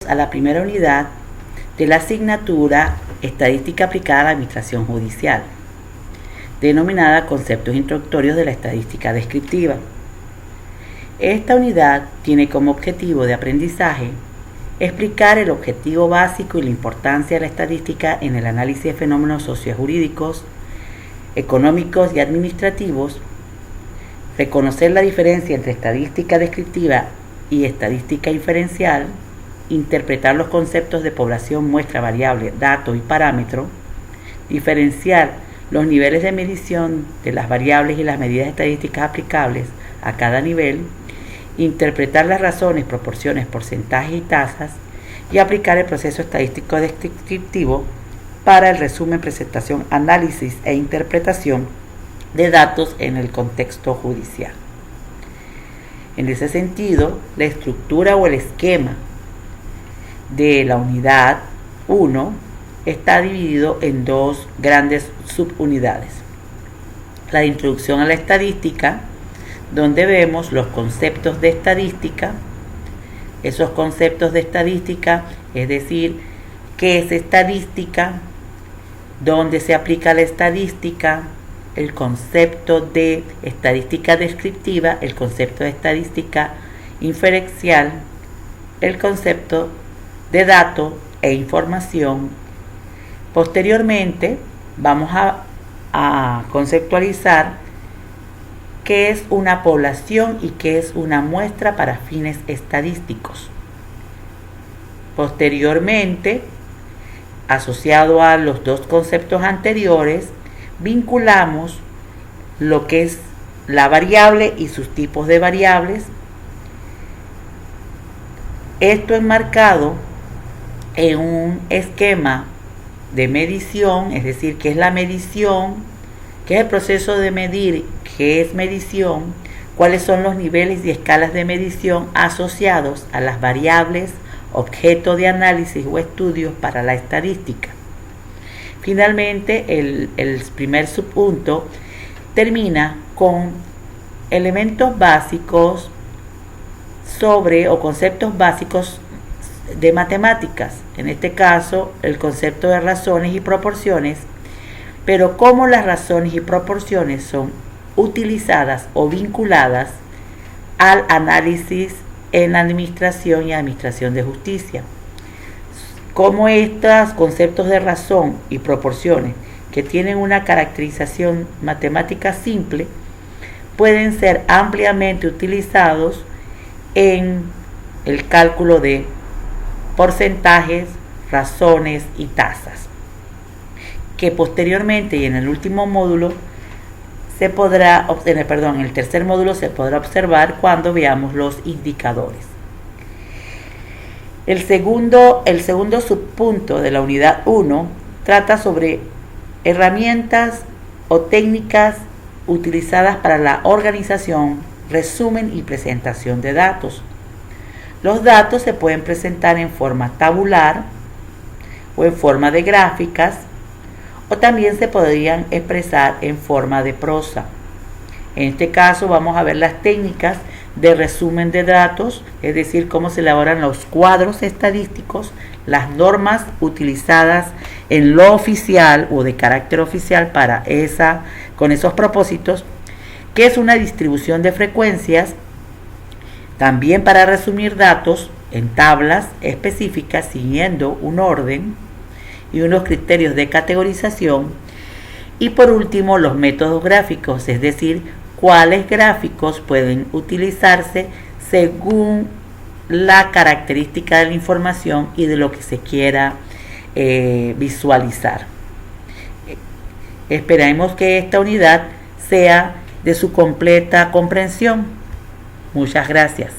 A la primera unidad de la asignatura Estadística aplicada a la Administración Judicial, denominada Conceptos Introductorios de la Estadística Descriptiva. Esta unidad tiene como objetivo de aprendizaje explicar el objetivo básico y la importancia de la estadística en el análisis de fenómenos sociojurídicos, económicos y administrativos, reconocer la diferencia entre estadística descriptiva y estadística inferencial, interpretar los conceptos de población, muestra, variable, dato y parámetro, diferenciar los niveles de medición de las variables y las medidas estadísticas aplicables a cada nivel, interpretar las razones, proporciones, porcentajes y tasas y aplicar el proceso estadístico descriptivo para el resumen, presentación, análisis e interpretación de datos en el contexto judicial. En ese sentido, la estructura o el esquema de la unidad 1 está dividido en dos grandes subunidades. La de introducción a la estadística, donde vemos los conceptos de estadística, esos conceptos de estadística, es decir, qué es estadística, dónde se aplica la estadística, el concepto de estadística descriptiva, el concepto de estadística inferencial, el concepto de dato e información. Posteriormente vamos a conceptualizar qué es una población y qué es una muestra para fines estadísticos. Posteriormente, asociado a los dos conceptos anteriores, vinculamos lo que es la variable y sus tipos de variables. Esto enmarcado en un esquema de medición, es decir, qué es la medición, qué es el proceso de medir, qué es medición, cuáles son los niveles y escalas de medición asociados a las variables, objeto de análisis o estudios para la estadística. Finalmente, el primer subpunto termina con elementos básicos sobre o conceptos básicos de matemáticas, en este caso el concepto de razones y proporciones, pero cómo las razones y proporciones son utilizadas o vinculadas al análisis en la administración y administración de justicia. Cómo estos conceptos de razón y proporciones, que tienen una caracterización matemática simple, pueden ser ampliamente utilizados en el cálculo de porcentajes, razones y tasas, que posteriormente y en el último módulo se podrá obtener, en el tercer módulo se podrá observar cuando veamos los indicadores. El segundo subpunto de la unidad 1 trata sobre herramientas o técnicas utilizadas para la organización, resumen y presentación de datos. Los datos se pueden presentar en forma tabular o en forma de gráficas, o también se podrían expresar en forma de prosa. En este caso vamos a ver las técnicas de resumen de datos, es decir, cómo se elaboran los cuadros estadísticos, las normas utilizadas en lo oficial o de carácter oficial con esos propósitos, qué es una distribución de frecuencias, también para resumir datos en tablas específicas siguiendo un orden y unos criterios de categorización, y por último los métodos gráficos, es decir, cuáles gráficos pueden utilizarse según la característica de la información y de lo que se quiera visualizar. Esperemos que esta unidad sea de su completa comprensión. Muchas gracias.